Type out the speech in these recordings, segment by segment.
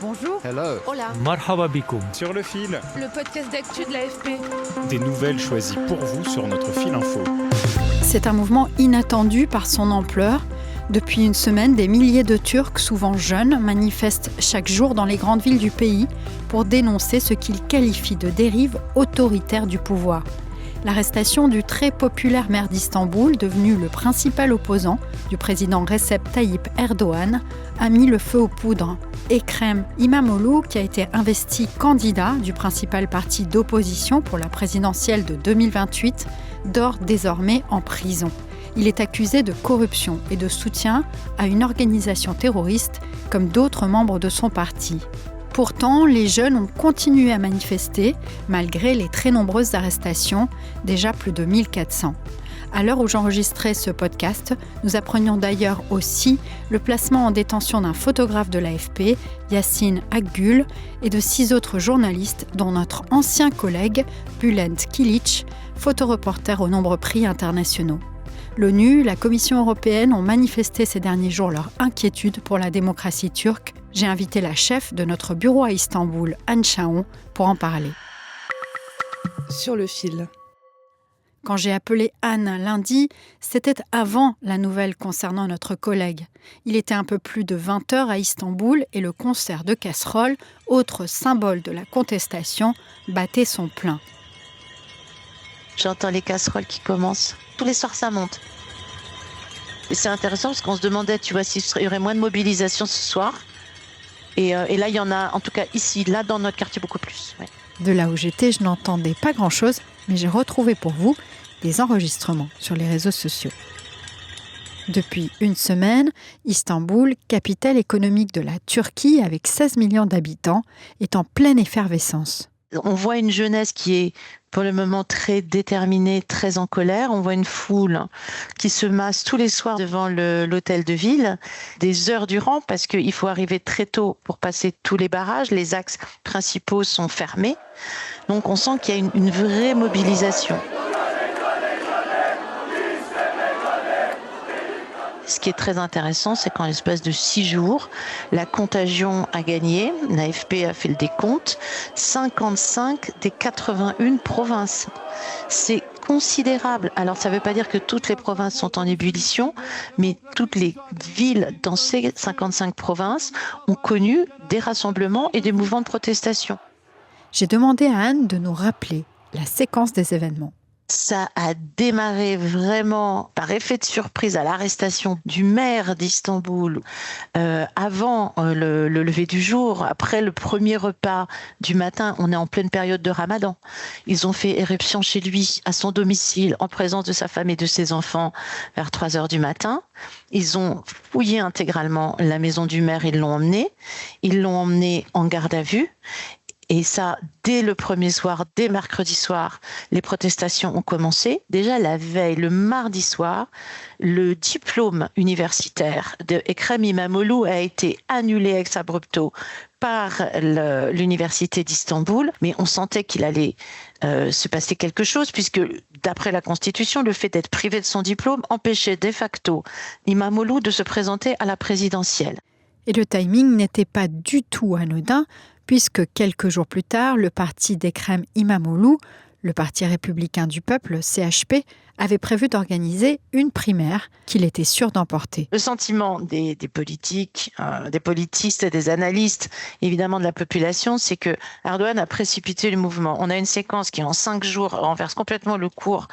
Bonjour. Hello. Hola. Marhaba bikoum. Sur le fil, Le podcast d'actu de l'AFP. des nouvelles choisies pour vous sur notre fil info. C'est un mouvement inattendu par son ampleur. Depuis une semaine, des milliers de Turcs, souvent jeunes, manifestent chaque jour dans les grandes villes du pays pour dénoncer ce qu'ils qualifient de dérive autoritaire du pouvoir. L'arrestation du très populaire maire d'Istanbul, devenu le principal opposant du président Recep Tayyip Erdogan, a mis le feu aux poudres. Ekrem İmamoğlu, qui a été investi candidat du principal parti d'opposition pour la présidentielle de 2028, dort désormais en prison. Il est accusé de corruption et de soutien à une organisation terroriste comme d'autres membres de son parti. Pourtant, les jeunes ont continué à manifester malgré les très nombreuses arrestations, déjà plus de 1400. À l'heure où j'enregistrais ce podcast, nous apprenions d'ailleurs aussi le placement en détention d'un photographe de l'AFP, Yasin Akgül, et de 6 autres journalistes, dont notre ancien collègue Bülent Kiliç, photoreporter aux nombreux prix internationaux. L'ONU, la Commission européenne ont manifesté ces derniers jours leur inquiétude pour la démocratie turque. J'ai invité la chef de notre bureau à Istanbul, Anne Chaon, pour en parler. Sur le fil. Quand j'ai appelé Anne lundi, c'était avant la nouvelle concernant notre collègue. Il était un peu plus de 20h à Istanbul et le concert de casseroles, autre symbole de la contestation, battait son plein. J'entends les casseroles qui commencent. Tous les soirs, ça monte. Et c'est intéressant parce qu'on se demandait, tu vois, s'il y aurait moins de mobilisation ce soir. Et là, il y en a, en tout cas ici, là, dans notre quartier, beaucoup plus. Ouais. De là où j'étais, je n'entendais pas grand-chose, mais j'ai retrouvé pour vous des enregistrements sur les réseaux sociaux. Depuis une semaine, Istanbul, capitale économique de la Turquie avec 16 millions d'habitants, est en pleine effervescence. On voit une jeunesse qui est pour le moment très déterminée, très en colère. On voit une foule qui se masse tous les soirs devant l'hôtel de ville, des heures durant, parce qu'il faut arriver très tôt pour passer tous les barrages. Les axes principaux sont fermés. Donc on sent qu'il y a une vraie mobilisation. Ce qui est très intéressant, c'est qu'en l'espace de 6 jours, la contagion a gagné. L'AFP a fait le décompte. 55 des 81 provinces. C'est considérable. Alors, ça ne veut pas dire que toutes les provinces sont en ébullition, mais toutes les villes dans ces 55 provinces ont connu des rassemblements et des mouvements de protestation. J'ai demandé à Anne de nous rappeler la séquence des événements. Ça a démarré vraiment par effet de surprise à l'arrestation du maire d'Istanbul avant le lever du jour, après le premier repas du matin. On est en pleine période de Ramadan. Ils ont fait éruption chez lui, à son domicile, en présence de sa femme et de ses enfants, vers 3h du matin. Ils ont fouillé intégralement la maison du maire, ils l'ont emmené en garde à vue. Et ça, dès le premier soir, dès mercredi soir, les protestations ont commencé. Déjà la veille, le mardi soir, le diplôme universitaire de Ekrem İmamoğlu a été annulé ex abrupto par l'université d'Istanbul. Mais on sentait qu'il allait se passer quelque chose, puisque d'après la Constitution, le fait d'être privé de son diplôme empêchait de facto İmamoğlu de se présenter à la présidentielle. Et le timing n'était pas du tout anodin, puisque quelques jours plus tard, le parti d'Ekrem İmamoğlu, le Parti républicain du peuple, CHP, avait prévu d'organiser une primaire qu'il était sûr d'emporter. Le sentiment des politiques, des politistes et des analystes, évidemment de la population, c'est que Erdogan a précipité le mouvement. On a une séquence qui, en 5 jours, renverse complètement le cours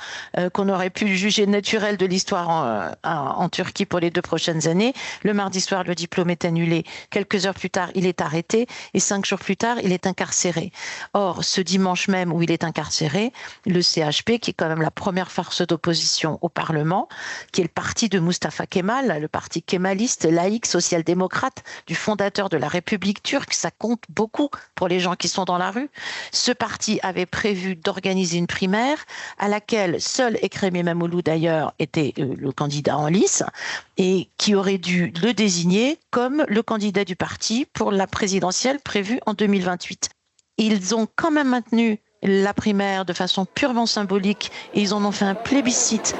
qu'on aurait pu juger naturel de l'histoire en Turquie pour les 2 prochaines années. Le mardi soir, le diplôme est annulé. Quelques heures plus tard, il est arrêté. Et 5 jours plus tard, il est incarcéré. Or, ce dimanche même où il est incarcéré, le CHP, qui est quand même la première force d'opposition au Parlement, qui est le parti de Mustafa Kemal, le parti kémaliste, laïque, social-démocrate, du fondateur de la République turque. Ça compte beaucoup pour les gens qui sont dans la rue. Ce parti avait prévu d'organiser une primaire à laquelle seul Ekrem İmamoğlu d'ailleurs était le candidat en lice et qui aurait dû le désigner comme le candidat du parti pour la présidentielle prévue en 2028. Ils ont quand même maintenu la primaire de façon purement symbolique et ils en ont fait un plébiscite.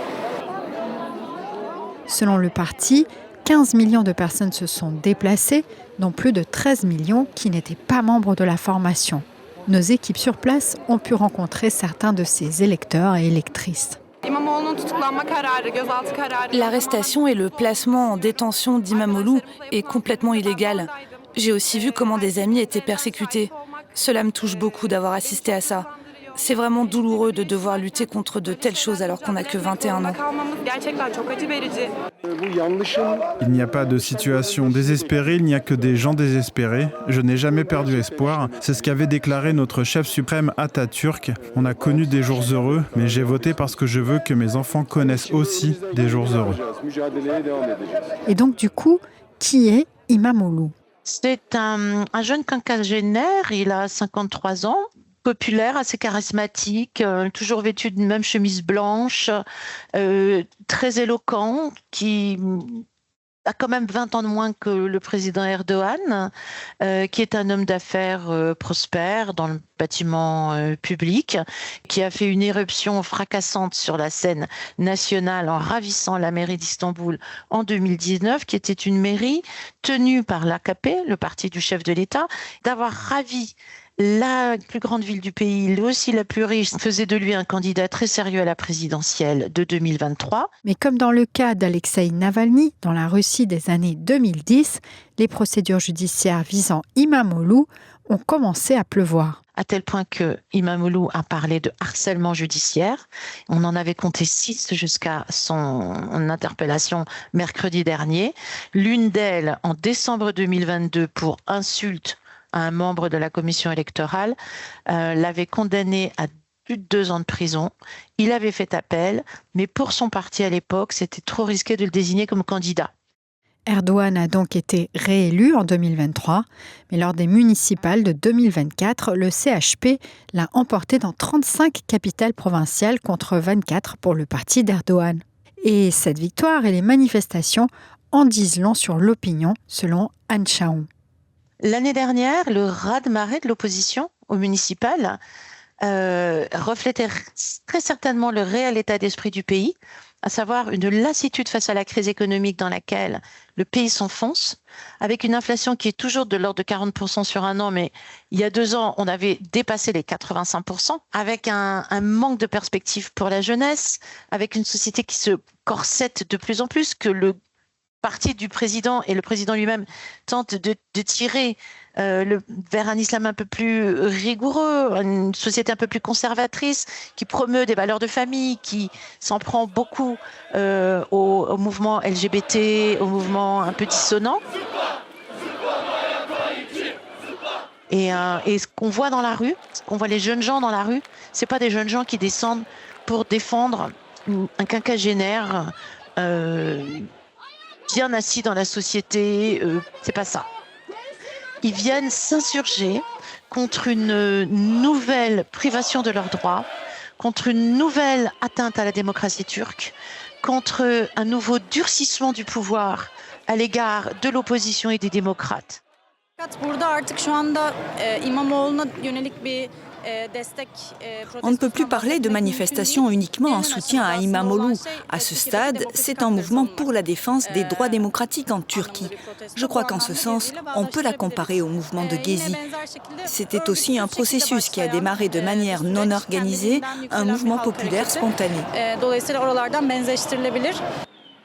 Selon le parti, 15 millions de personnes se sont déplacées, dont plus de 13 millions qui n'étaet pas membres de la formation. Nos équipes sur place ont pu rencontrer certains de ces électeurs et électrices. L'arrestation et le placement en détention d'Imamoglu est complètement illégal. J'ai aussi vu comment des amis étaient persécutés. Cela me touche beaucoup d'avoir assisté à ça. C'est vraiment douloureux de devoir lutter contre de telles choses alors qu'on n'a que 21 ans. Il n'y a pas de situation désespérée, il n'y a que des gens désespérés. Je n'ai jamais perdu espoir. C'est ce qu'avait déclaré notre chef suprême Atatürk. On a connu des jours heureux, mais j'ai voté parce que je veux que mes enfants connaissent aussi des jours heureux. Et donc du coup, qui est Imamoglu ? C'est un jeune quinquagénaire, il a 53 ans. Populaire, assez charismatique, toujours vêtu d'une même chemise blanche, très éloquent, qui a quand même 20 ans de moins que le président Erdogan, qui est un homme d'affaires prospère dans le bâtiment public, qui a fait une éruption fracassante sur la scène nationale en ravissant la mairie d'Istanbul en 2019, qui était une mairie tenue par l'AKP, le parti du chef de l'État, d'avoir ravi la plus grande ville du pays, lui aussi la plus riche, faisait de lui un candidat très sérieux à la présidentielle de 2023. Mais comme dans le cas d'Alexeï Navalny, dans la Russie des années 2010, les procédures judiciaires visant Imamoglu ont commencé à pleuvoir. À tel point que Imamoglu a parlé de harcèlement judiciaire. On en avait compté 6 jusqu'à son interpellation mercredi dernier. L'une d'elles en décembre 2022 pour insulte à un membre de la commission électorale, l'avait condamné à plus de 2 ans de prison. Il avait fait appel, mais pour son parti à l'époque, c'était trop risqué de le désigner comme candidat. Erdogan a donc été réélu en 2023, mais lors des municipales de 2024, le CHP l'a emporté dans 35 capitales provinciales contre 24 pour le parti d'Erdogan. Et cette victoire et les manifestations en disent long sur l'opinion, selon Anne Chaon. L'année dernière, le raz-de-marée de l'opposition au municipal reflétait très certainement le réel état d'esprit du pays, à savoir une lassitude face à la crise économique dans laquelle le pays s'enfonce, avec une inflation qui est toujours de l'ordre de 40% sur un an, mais il y a 2 ans, on avait dépassé les 85%, avec un manque de perspective pour la jeunesse, avec une société qui se corsette de plus en plus, que le parti du président et le président lui-même tentent de tirer vers un islam un peu plus rigoureux, une société un peu plus conservatrice, qui promeut des valeurs de famille, qui s'en prend beaucoup au mouvement LGBT, au mouvement un peu dissonant. Et ce qu'on voit dans la rue, ce qu'on voit les jeunes gens dans la rue, c'est pas des jeunes gens qui descendent pour défendre un quinquagénaire bien assis dans la société, c'est pas ça. Ils viennent s'insurger contre une nouvelle privation de leurs droits, contre une nouvelle atteinte à la démocratie turque, contre un nouveau durcissement du pouvoir à l'égard de l'opposition et des démocrates. On ne peut plus parler de manifestation uniquement en soutien à Imamoglu. À ce stade, c'est un mouvement pour la défense des droits démocratiques en Turquie. Je crois qu'en ce sens, on peut la comparer au mouvement de Gezi. C'était aussi un processus qui a démarré de manière non organisée, un mouvement populaire spontané.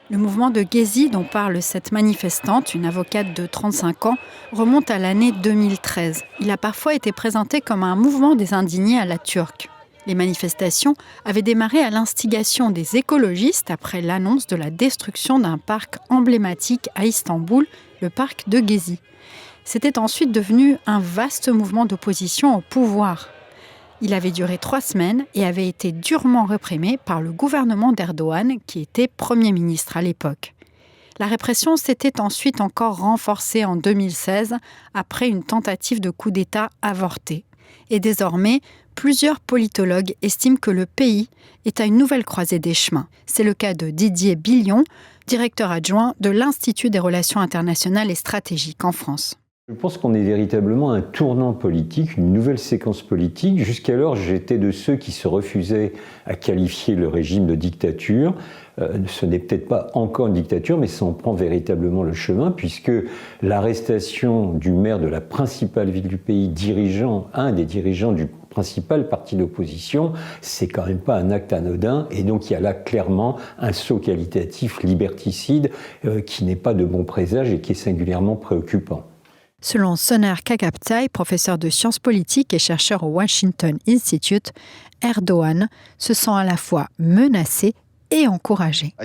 Le mouvement de Gezi dont parle cette manifestante, une avocate de 35 ans, remonte à l'année 2013. Il a parfois été présenté comme un mouvement des indignés à la turque. Les manifestations avaient démarré à l'instigation des écologistes après l'annonce de la destruction d'un parc emblématique à Istanbul, le parc de Gezi. C'était ensuite devenu un vaste mouvement d'opposition au pouvoir. Il avait duré 3 semaines et avait été durement réprimé par le gouvernement d'Erdogan, qui était Premier ministre à l'époque. La répression s'était ensuite encore renforcée en 2016, après une tentative de coup d'État avortée. Et désormais, plusieurs politologues estiment que le pays est à une nouvelle croisée des chemins. C'est le cas de Didier Billion, directeur adjoint de l'Institut des relations internationales et stratégiques en France. Je pense qu'on est véritablement à un tournant politique, une nouvelle séquence politique. Jusqu'alors, j'étais de ceux qui se refusaient à qualifier le régime de dictature. Ce n'est peut-être pas encore une dictature, mais ça en prend véritablement le chemin, puisque l'arrestation du maire de la principale ville du pays, un des dirigeants du principal parti d'opposition, c'est quand même pas un acte anodin, et donc il y a là clairement un saut qualitatif liberticide qui n'est pas de bon présage et qui est singulièrement préoccupant. Selon Soner Kagaptay, professeur de sciences politiques et chercheur au Washington Institute, Erdogan se sent à la fois menacé et encouragé.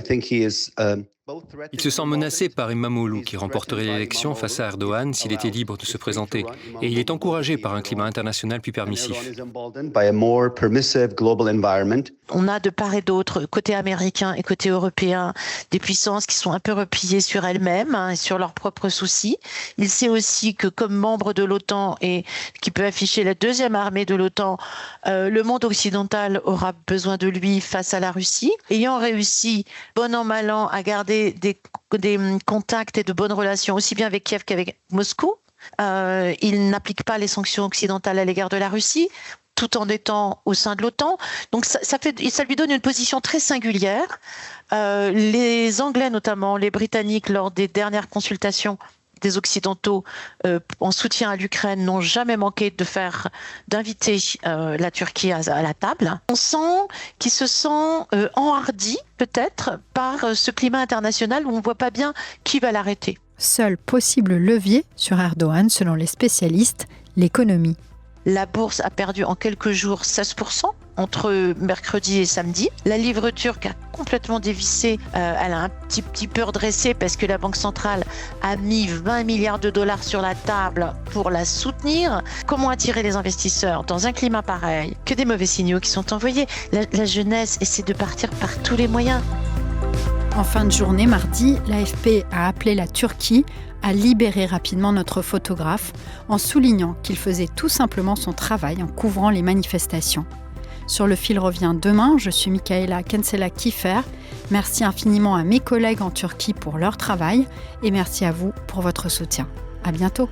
Il se sent menacé par Imamoglu qui remporterait l'élection face à Erdogan s'il était libre de se présenter. Et il est encouragé par un climat international plus permissif. On a de part et d'autre, côté américain et côté européen, des puissances qui sont un peu repliées sur elles-mêmes et sur leurs propres soucis. Il sait aussi que comme membre de l'OTAN et qui peut afficher la deuxième armée de l'OTAN, le monde occidental aura besoin de lui face à la Russie. Ayant réussi, bon an mal an, à garder des contacts et de bonnes relations aussi bien avec Kiev qu'avec Moscou. Il n'applique pas les sanctions occidentales à l'égard de la Russie, tout en étant au sein de l'OTAN. Donc ça lui donne une position très singulière. Les Anglais notamment, les Britanniques, lors des dernières consultations des Occidentaux en soutien à l'Ukraine n'ont jamais manqué d'inviter la Turquie à la table. On sent qu'il se sent enhardi peut-être par ce climat international où on ne voit pas bien qui va l'arrêter. Seul possible levier sur Erdogan, selon les spécialistes, l'économie. La bourse a perdu en quelques jours 16% entre mercredi et samedi. La livre turque a complètement dévissé. Elle a un petit peu redressé parce que la Banque centrale a mis 20 milliards de dollars sur la table pour la soutenir. Comment attirer les investisseurs dans un climat pareil? Que des mauvais signaux qui sont envoyés. La jeunesse essaie de partir par tous les moyens. En fin de journée, mardi, l'AFP a appelé la Turquie à libérer rapidement notre photographe en soulignant qu'il faisait tout simplement son travail en couvrant les manifestations. Sur le fil revient demain, je suis Michaela Kensela-Kiefer. Merci infiniment à mes collègues en Turquie pour leur travail et merci à vous pour votre soutien. À bientôt.